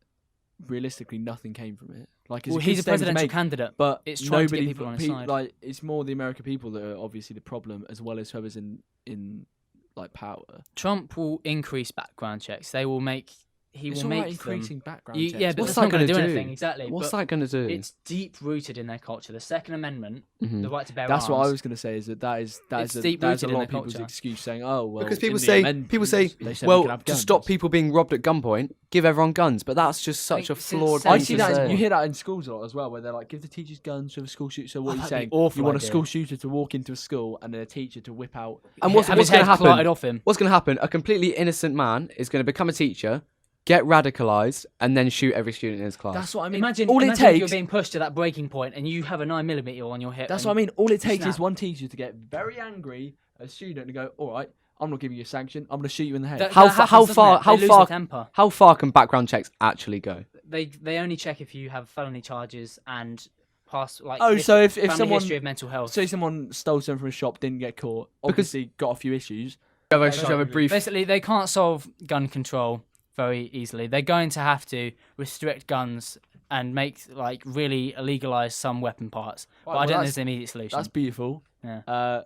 realistically, nothing came from it. Like, it's Well, a good he's a statement to presidential make, candidate. but it's trying to get nobody, people on his side. Like, it's more the American people that are obviously the problem, as well as whoever's in power. Trump will increase background checks. They will make. He It's will all make right increasing background them. checks. Yeah, but What's that's not that going to do gonna do? anything. Exactly. What's but that going to do? It's deep rooted in their culture. The Second Amendment, Mhm. the right to bear That's arms. what I was going to say. Is that It's is a deep-rooted in lot their of people's culture. excuse saying, "Oh, well," Because in people the say, amendments, they said we well, can have to stop guns." people being robbed at gunpoint, give everyone guns. But that's just such a Since flawed. I thing see to that. say. You hear that in schools a lot as well, where they're like, "Give the teachers guns for the school shooter." So what are you that'd saying? be awful You want a idea. school shooter to walk into a school and then a teacher to whip out. And what's Have going his to head clotted happen? off him. What's going to happen? A completely innocent man is going to become a teacher, get radicalized, and then shoot every student in his class. That's what I mean. Imagine, all it imagine if you're takes. being pushed to that breaking point and you have a 9mm on your hip. That's and what I mean. All it takes is snap. one teacher to get very angry at a student and go, "All right, I'm not giving you a sanction. I'm going to shoot you in the head." That- How that fa- happens, how doesn't far- it? how They lose far- their temper. How far can background checks actually go? They only check if you have felony charges and past So if family someone history of mental health. say someone stole something from a shop, didn't get caught, obviously got a few issues. Should I have a brief? Basically, they can't solve gun control very easily. They're going to have to restrict guns and really legalize some weapon parts. But Right, I well, don't think that's- there's an immediate solution. That's beautiful. Yeah.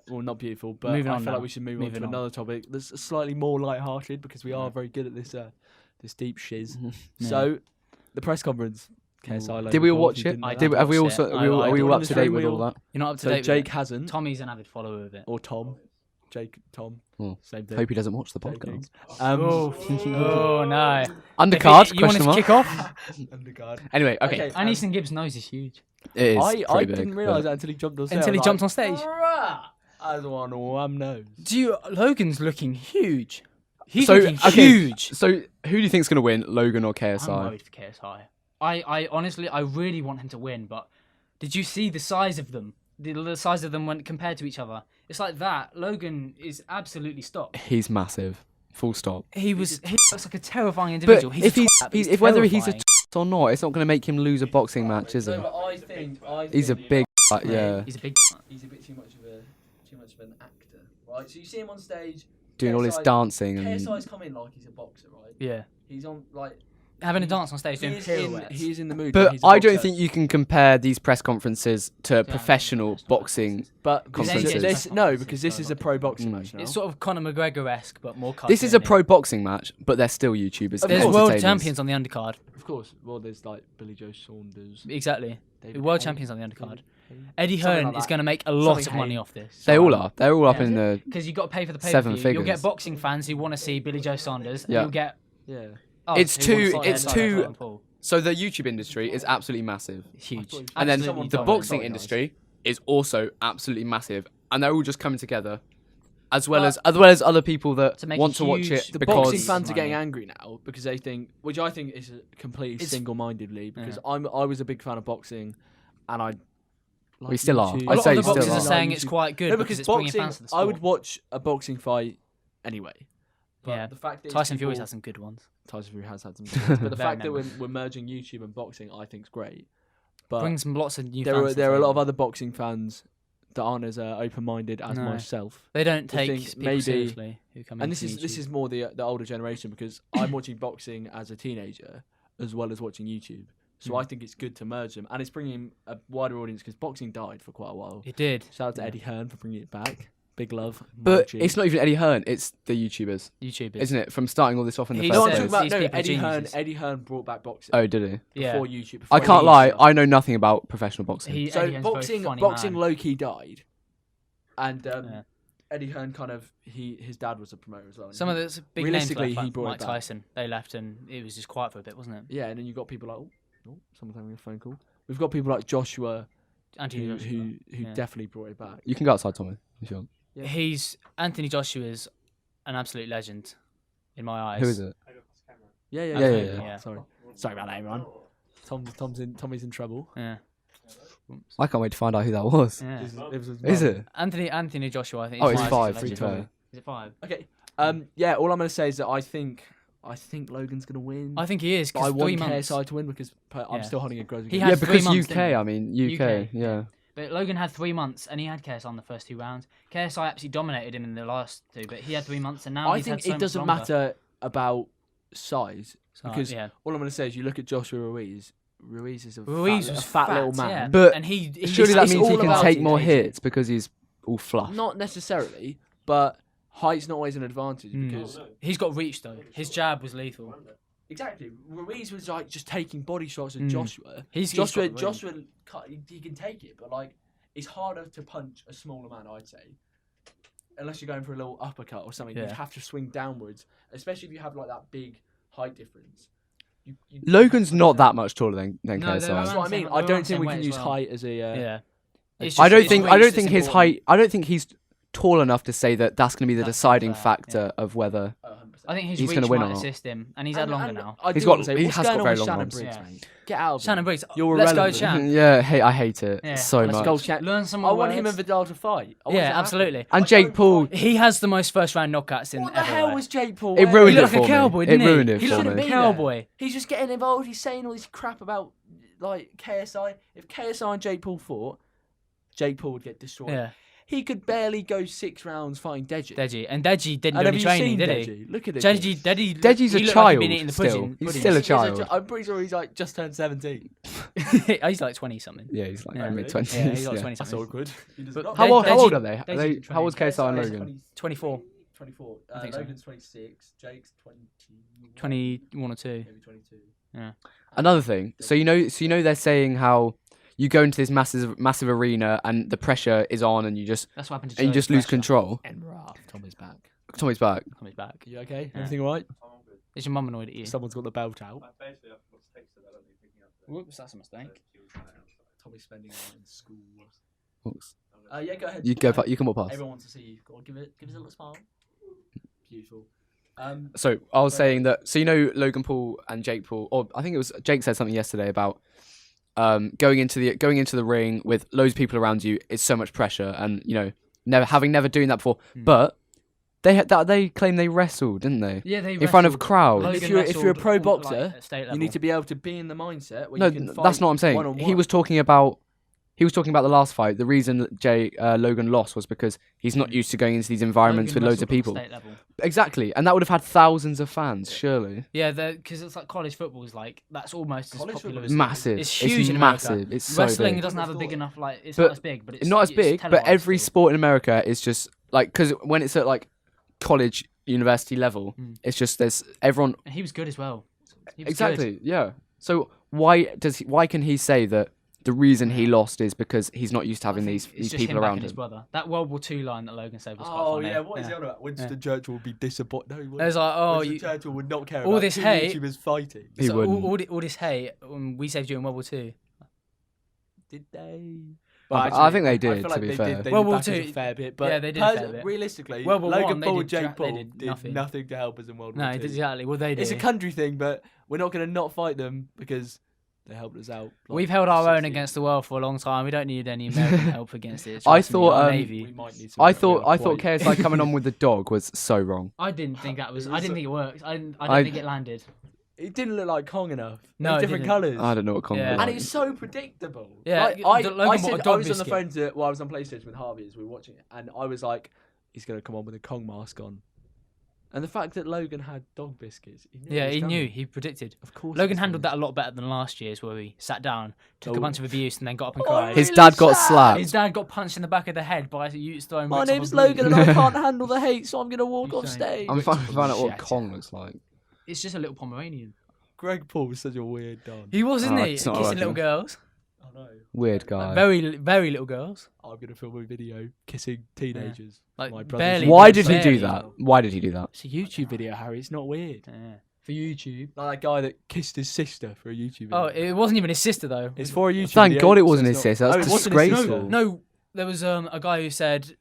Well, not beautiful, but Moving I on feel now. like we should move on Moving to on. another topic that's slightly more light-hearted because we are very good at this deep shiz. So, the press conference. KSI Logan Did we all Paul, watch if you it? didn't know did that. Have we watched also? it. Are we all, I are we all did. up to date with We all all- that? You're not up to So date. Jake with hasn't, Tommy's an avid follower of it. or Tom. Tom. Oh, Same thing. Hope he doesn't watch the Same podcast. thing. Oh no! Undercard? You want Question to mark. kick off? Underguard. Anyway, okay. Okay. Aniston Gibbs' nose is huge. It is I pretty didn't big, realise but- that until he jumped on stage. Until he jumped on stage. I don't want one nose. Logan's looking huge. He's So, looking okay, huge. So who do you think's gonna win, Logan or I'm KSI? worried for KSI. I honestly, I really want him to win, but did you see the size of them? The size of them when compared to each other. It's like that. Logan is absolutely stopped. He's massive. Full stop. He looks like a terrifying individual. But if whether he's a terrifying. or not, it's not going to make him lose a boxing match, is it? No, but I think He's a big, yeah, He's a big. He's a bit too much of an actor, right? So you see him on stage doing all his KSI dancing and KSI's come in like he's a boxer, right? Yeah. He's on like Having a dance on stage doing he's pirouettes. in the mood. But he's a I don't boxer. think you can compare these press conferences to professional boxing. But conferences. because this is a pro boxing match now. It's sort of Conor McGregor-esque, but more. This is a cartoony. pro boxing match, but they're still YouTubers. Of There's course. world entertainers. champions on the undercard. Of course. Well, there's like Billy Joe Saunders. Exactly. David World Haye. champions on the undercard. David Haye. Eddie Something Hearn like is that. going to make a lot Something of money Haye. off this. They all are. They're all up Yeah. in the. Because you've got to pay for the pay Seven per view. You'll get figures. boxing fans who want to see Billy Joe Saunders. And Yeah. you'll get. Yeah. Oh, It's who wants too- to it's get too- Logan Paul. So the YouTube industry is absolutely massive, Huge. and then Absolutely the dominant. boxing industry is also absolutely massive, and they're all just coming together, as well as other people that To make want a to watch huge- it The because boxing fans are getting money. angry now because they think, which I think is completely It's- single-mindedly. Because I was a big fan of boxing, and I. Like We still are. YouTube. A I'd lot say of the still boxers are. are saying it's quite good No, because because it's bringing boxing. fans to the I sport. would watch a boxing fight anyway. But Yeah. the fact that Tyson Fury's had some good ones. Tyson Fury has had some, good ones, but the Very fact that we're, memorable. we're merging YouTube and boxing, I think, is great. But Brings lots of new there fans. are to there are a the lot of table. other boxing fans that aren't as open-minded as No. myself. They don't I take think people maybe- seriously who come And into this YouTube. is more the older generation because I'm watching boxing as a teenager as well as watching YouTube. So I think it's good to merge them, and it's bringing a wider audience because boxing died for quite a while. It did. Shout out to Eddie Hearn for bringing it back. Big love. But Margie. it's not even Eddie Hearn; it's the YouTubers, YouTubers. isn't it? From starting all this off in the He first No, I'm says talking place. about these no people are Eddie Hearn. geniuses. Eddie Hearn brought back boxing Oh, did he? Yeah. before YouTube. I before can't any lie; YouTube. I know nothing about professional boxing. He, So Eddie Hearn's a very boxing, funny boxing man. low key died, and Yeah. Eddie Hearn kind of his dad was a promoter as well. and Some of he- the big names realistically, left, he like brought it Mike back. Tyson. They left and it was just quiet for a bit, wasn't it? yeah, and then you got people like someone's having a phone call. We've got people like Joshua Anthony who Joshua. who yeah. definitely brought it back. You can go outside, Tommy, if you want. Anthony Joshua's an absolute legend in my eyes. Who is it? Yeah, yeah. Sorry about that, everyone. Tommy's in trouble. Yeah. I can't wait to find out who that was. Yeah. Is it? Anthony Joshua, I think. Oh, is it's five, five. he's To a be legend. fair. Is it 5? Okay. Yeah. All I'm gonna say is that I think Logan's gonna win. I think he is. but I 'Cause want 3 months. KSI to win because I'm Yeah. still holding a grudge. He against had Yeah, him. 3 because months, UK. didn't I mean, UK. UK, Yeah. But Logan had 3 months and he had KSI on the first 2 rounds. KSI absolutely dominated him in the last 2, but he had 3 months and now I he's think had so it much doesn't longer. matter about size So, because yeah. all I'm gonna say is you look at Joshua Ruiz. Ruiz is a Ruiz fat, was a fat little yeah. man. But and he Surely that it's means he all can about take more teenagers. hits because he's all fluff. Not necessarily, but height's not always an advantage because he's got reach though. His jab was lethal. exactly Ruiz was like just taking body shots at Joshua. He's Joshua got range. he can take it, but like it's harder to punch a smaller man, I'd say. Unless you're going for a little uppercut or something, Yeah. you'd have to swing downwards, especially if you have like that big height difference. Logan's not that much taller than No, KSI. they're That's what I mean. They're I around don't the think same we weight can as use well. height as a. Yeah. It's I just- don't it's think. reach I don't that's think his important. height. I don't think he's tall enough to say that that's going to be the That's deciding fair, factor of whether. I think his He's reach gonna win might or not. assist him, and he's had longer now. He's got- Say, he what's has going got on very with long Shannon ones. Briggs, Yeah. mate? Get out of Shannon here. Briggs. You're Let's go, irrelevant. Shan. Yeah, I hate it Yeah. so Let's much. go, Shan. Learn some I more want him words. and Vidal to fight. I want Yeah, it to happen. absolutely. And I Jake don't Paul, fight. He has the most first round knockouts in What the ever. hell though. was Jake Paul? it wearing? ruined He it looked like for a cowboy, me. didn't It he? ruined it He for looked like me. a Be cowboy. there. He's just getting involved. He's saying all this crap about like KSI. If KSI and Jake Paul fought, Jake Paul would get destroyed. Yeah, He could barely go 6 rounds fighting Deji. Deji. And Deji didn't And do have any you training, seen did he? Deji? Look at it. Deji's a he looked like he'd child been eating the still. pudding- He's pudding. still a child. I'm pretty sure he's like just turned 17. He's like 20 something. Yeah, he's like Yeah. mid 20s. Yeah, he's like yeah. 20 That's something. awkward. But How old Deji- are they? Deji's How old's KSI and KSI is Logan? 24, 24. I think so. Logan's 26. Jake's 20. 21 or 2. Maybe 22. Another thing. So you know they're saying how you go into this massive arena and the pressure is on and you just That's what happened to and you Joe just lose Pressure. control. And Raf, Tommy's back. Tommy's back. Tommy's back. You okay? Yeah. Everything alright? Is your mum annoyed at you? Someone's got the belt out. Whoops, that's a mistake. Tommy's spending it in school. Oops. Yeah, go ahead. You go. You can walk past. Everyone wants to see you. Go on, give us a little smile. Beautiful. So I was saying that. So you know Logan Paul and Jake Paul, or I think it was Jake said something yesterday about going into the ring with loads of people around you is so much pressure, and never doing that before. But they claim they wrestled, didn't they? Yeah, they in front of crowds. And if you're a pro boxer, you need to be able to be in the mindset where No, you can fight that's not what I'm saying. one-on-one. He was talking about the last fight. The reason that Logan lost was because he's not used to going into these environments with loads of people. Exactly, and that would have had thousands of fans, surely. Yeah, because it's like college football is like that's almost as popular as Massive. It's huge in massive. America. It's so Wrestling big. doesn't have a big enough it's But not as big, but it's Not as big, it's but televised every still. sport in America is just like because when it's at like college, university level, it's just there's everyone. And he was good as well. He was Exactly. good. Yeah. So why can he say that the reason he lost is because he's not used to having I these think it's just people him around backing his him? brother. That World War II line that Logan said was quite Oh funny. yeah, what is he on about? Winston Churchill would be disappointed. No, he wouldn't. It was like, oh, Winston Churchill would not care all about this two hate- YouTubers fighting. He so wouldn't. all this hate we saved you in World War II. Did they? I think they did, feel to be they fair. Did, they World did War back us II a fair bit, but yeah, they did a fair bit. realistically, World War Logan One, they Paul did and Jake they Paul did did nothing to help us in World War No, II. exactly. Well, they did. It's a country thing, but we're not going to not fight them because they helped us out. like, We've held our 60 own against the world for a long time. We don't need any American help against it. I Trust me, thought, our We Navy. might need some I real thought quite- KSI coming on with the dog was so wrong. I didn't think that was. I didn't think it worked. I don't I- think it landed. It didn't look like Kong enough. No, it different didn't. colours. I don't know what Congo Yeah. was. And it's so predictable. Yeah, Like, the I Logan bought a said, I dog was on the biscuit. phone to, I was on PlayStation with Harvey as we were watching it, and I was like, he's going to come on with a Kong mask on. And the fact that Logan had dog biscuits, he knew Yeah, what was he knew. coming. He predicted. Of course. Logan handled that a lot better than last year's, where he sat down, took a Oh. bunch of abuse, and then got up and Oh, cried. His really dad got sad. slapped. His dad got punched in the back of the head by a Utes throwing My bricks off name's a bridge. Logan and I can't handle the hate, so I'm going to walk You off saying? stage. I'm trying to find out what Shit. Kong looks like. It's just a little Pomeranian. Greg Paul was such a weird don. He was, isn't Oh, he? it's not Kissing right, little yeah. girls. I know. Weird guy. Very, very little girls. I'm going to film a video kissing teenagers. Like, My brothers. barely. Why did he do barely. that? Why did he do that? It's a YouTube video, Harry. It's not weird. Yeah. For YouTube. Like that guy that kissed his sister for a YouTube video. Oh, it wasn't even his sister though. It's for a YouTube Thank video, God it so wasn't it's his not- sister. That's Oh, it wasn't his sister. disgraceful. No, there was a guy who said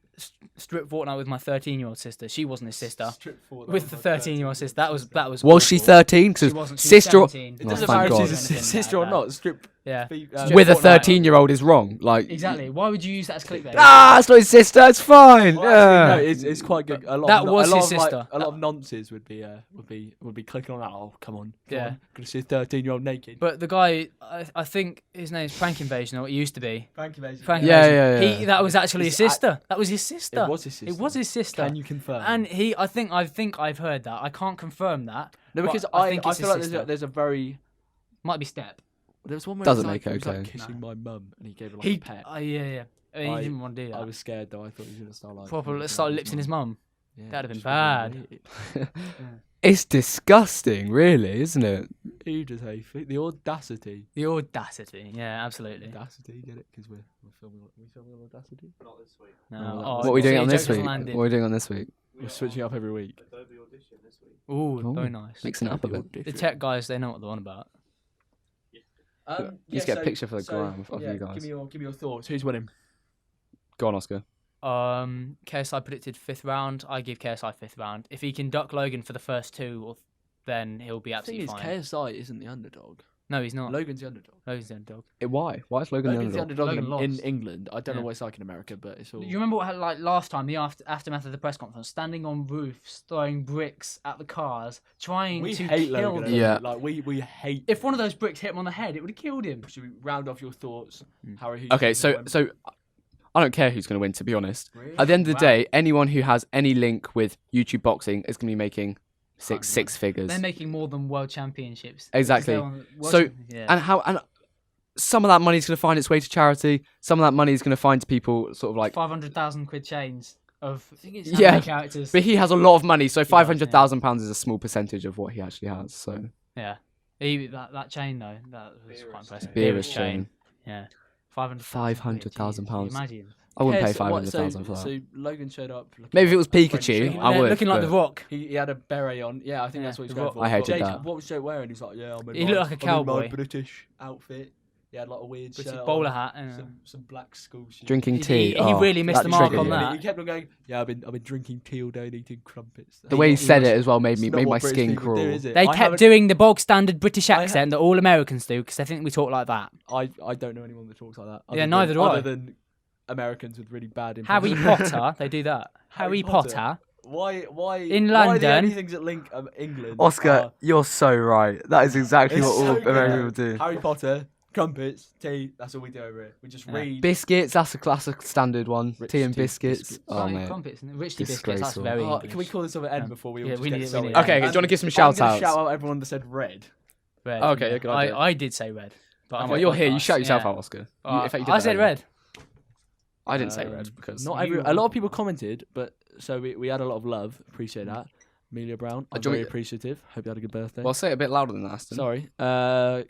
strip Fortnite with my 13-year-old sister. She wasn't his sister. Strip forward, With the 13-year-old sister. That was. Was she awful. 13? She Because wasn't. She sister was 17. It Oh, doesn't thank matter God. if she's a sister or not. Strip. Yeah. with a Fortnite. 13-year-old is wrong. Like Exactly. Why would you use that as clickbait? Ah, it's not his sister. It's fine. Well, actually, no, it's quite good. A lot That of, was a lot his of, like, sister. a lot of nonces would be clicking on that. Oh, come on. Yeah. Gonna see a 13-year-old naked. But the guy, I think his name's Prank Invasion, or it used to be. Frank Invasion. Frank Yeah, Invasion. yeah, yeah. That was actually his It's sister. That was his sister. It was his sister. It was his sister. Can you confirm? And I think I've heard that. I can't confirm that. no, because but I think I it's feel his like sister. there's a very. Might be Step. There was one where Doesn't he was make like, it he was, like, okay. kissing my mum, and he gave her like He, a pet. yeah. I mean, I- he didn't want to do that. I was scared though. I thought he was gonna start like Proper start lips in his mum. Yeah, That'd have been just really bad. weird. It's disgusting, really, isn't it? Who does hate the audacity? The audacity. Yeah, absolutely. Audacity, get it? Because we're filming. Are we filming on Audacity? Not this week. No. Oh, Oh, What are we doing see, on joke this hasn't week? landed. What are we doing on this week? We're switching up every week. Adobe Audition this week. Ooh, Oh, very nice. Mixing it up a bit. The tech guys, they know what they're on about. Let's get a picture for the gram of you guys. Give me your thoughts. Who's winning? Go on, Oscar. KSI predicted 5th round. I give KSI 5th round. If he can duck Logan for the first two, then he'll be The thing absolutely is, fine. KSI isn't the underdog. No, he's not. Logan's the underdog. Logan's the underdog. Why? Why is Logan Logan's the the underdog? underdog Logan in lost. England. I don't know Yeah. what it's like in America, but it's all. You remember what like last time, the aftermath of the press conference, standing on roofs, throwing bricks at the cars, trying we to hate kill Logan. them. Yeah. Like we hate. If one of those bricks hit him on the head, it would have killed him. Should we round off your thoughts, Harry? who's Okay, gonna so win? I don't care who's going to win, to be honest. Really? At the end of the Wow. day, anyone who has any link with YouTube boxing is going to be making six figures. They're making more than world championships. Exactly. Because they're on world So, yeah. and some of that money is going to find its way to charity. Some of that money is going to find to people sort of like. 500,000 quid chains of Yeah, anime characters. But he has a lot of money, so does, £500,000 is a small percentage of what he actually has. So Yeah. That chain though, that was quite impressive. Beerus chain. Yeah. 500,000 £500,000. Imagine. I wouldn't pay Okay, so what- 500,000 for that. So Logan showed up. looking Maybe if it was like a French Pikachu, guy. I would. Looking like but- The Rock. He had a beret on. Yeah, I think Yeah, that's what he's The going Rock. for. I hated Jake, that. What was Jake wearing? He's like, yeah, I'm in He my, looked like a I'm in my cowboy. British outfit. He had like a weird British shirt bowler on, hat. Yeah. some black school shoes. Drinking tea. He really missed that the mark triggered on me. that. He kept on going. Yeah, I've been drinking tea all day and eating crumpets. The way he said was- it as well made It's me not made what my British skin people crawl. do, is it? They I kept haven't- doing the bog standard British I ha- accent that all Americans do because they think we talk like that. I don't know anyone that talks like that. Yeah, other neither than, do I. Other than Americans with really bad Harry impressions. Potter, they do that. Harry Harry Potter? Potter. Why? In Why are the London- only things that link England? Oscar, are- you're so right. That is exactly It's what all so good. American people do. Harry Potter, crumpets, tea. That's all we do over here. We just Yeah. read. Biscuits, that's a classic standard one. Rich Tea and tea, biscuits. biscuits. Oh, Right, mate. crumpets, richly biscuits. That's Disgraceful. very. Oh, English. can we call this over end before we all Yeah, just we get need it, so we need angry? it. Okay, do you want to give some shout I'm gonna outs? shout out everyone that said red. Red, Okay, yeah, good idea. I did say red. But I'm Well, on you're here. You podcast, shout yourself yeah. out, Oscar. I did said that. red. I didn't say red because Not every. A lot of people commented, but so we had a lot of love. Appreciate that. Amelia Brown, I'm do you very want appreciative. Hope you had a good birthday. Well, say it a bit louder than that, Aston. Sorry.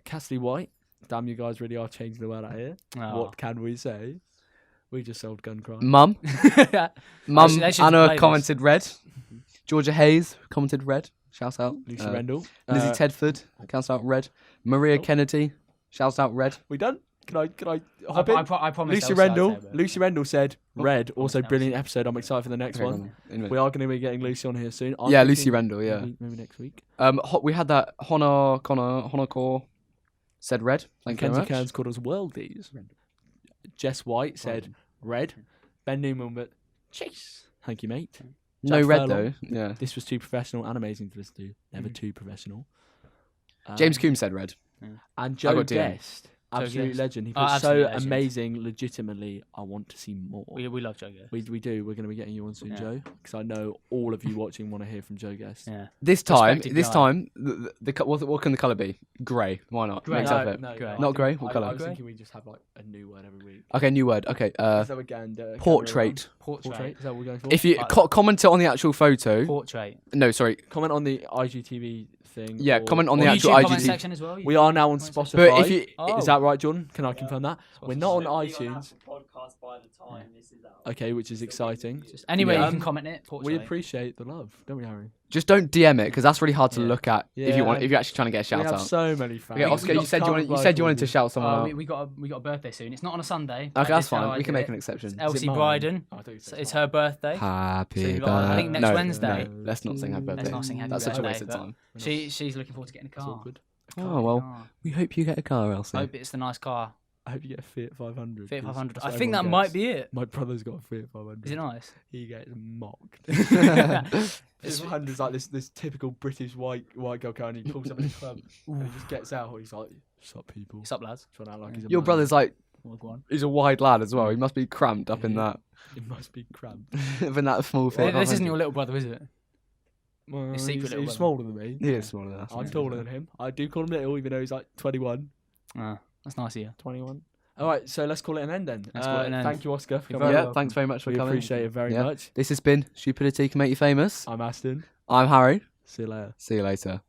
Cassidy White. Damn, you guys really are changing the world out here. Oh. What can we say? We just sold gun crime. Mum, Mum, They should play Anna this. commented red. Georgia Hayes commented red. Shout out. Lucy Rendell. Lizzie Tedford, counts out red. Maria Oh. Kennedy, shouts out red. We done? Can I hop in? I promise. Lucy Rendell. Lucy Rendell said red. Also, brilliant episode. I'm excited for the next one. We are going to be getting Lucy on here soon. I'm Yeah, thinking Lucy Rendell. Yeah. Maybe next week. We had that Honor said red. Thank you very Kenzie much. Cairns called us worldies. Jess White said red. Ben Newman, but chase. Thank you, mate. No Jack red Furlong. though. Yeah. This was too professional and amazing to listen to. Never too professional. James Coombs said red. And Joe got DM. Guest, absolute Guest. legend. He Oh, was so absolute legend. amazing. Legitimately, I want to see more. We love Joe Guest. We do. We're going to be getting you on soon, Yeah. Joe, because I know all of you watching want to hear from Joe Guest. Yeah. This time, Respected guy. what can the colour be? Grey. Why not? Grey. Makes No, up it. no, Grey. I Not think- grey? What I colour? was Grey? thinking we just have like a new word every week. Okay, new word. Okay. So again, Portrait. Portrait. Is that what we're going for? If you comment it on the actual photo. Portrait. No, sorry. comment on the IGTV thing. Yeah, comment on or the YouTube actual comment IGTV. section as well. We are now on Comment Spotify. section. But if you, Oh. Is that right, Jordan? Can I confirm that? We're not on Should be iTunes. Apple Podcast by the time this is out. Okay, which is exciting. Anyway, Yeah. you can comment it. Portrait. We appreciate the love, don't we, Harry? just don't DM it because that's really hard to Yeah. look at if Yeah. you're actually trying to get a shout we have out. so many fans. Okay, Oscar, we you said can't you wanted to shout someone out. we got a birthday soon. It's not on a Sunday. Okay, that's It's how fine. I We can do make it. an exception. Elsie Is it mine? Bryden. Oh, I thought you said It's mine. her birthday. Happy So I birthday. think next no, Wednesday. No, let's not sing happy birthday. Let's not sing happy That's such a birthday, waste of but time. She's looking forward to getting a It's all car. good. Oh well, we hope you get a car, Elsie. I hope it's the nice car. I hope you get a Fiat 500. Fiat 'cause 500. that's I what think that everyone might gets. be it. My brother's got a Fiat 500. Is it nice? He gets mocked. It's- Fiat 500 is like this typical British white girl car, and he pulls up in a club and he just gets out. He's like, "Sup, people?" What's up, lads? Trying to act like he's a Your man. brother's like, Well, go on. he's a wide lad as well. He must be cramped up in that, It must be cramped. in that small thing. This isn't your little brother, is it? Well, His secret he's little brother. smaller than me. He is smaller than us. I'm taller than him. I do call him little, even though he's like 21. That's nice of you. 21. All right, so let's call it an end then. Let's call it an end. Thank you, Oscar, for You're coming. very Yeah, welcome. thanks very much for We coming. appreciate it very Yeah. much. This has been Stupidity Can Make You Famous. I'm Aston. I'm Harry. See you later. See you later.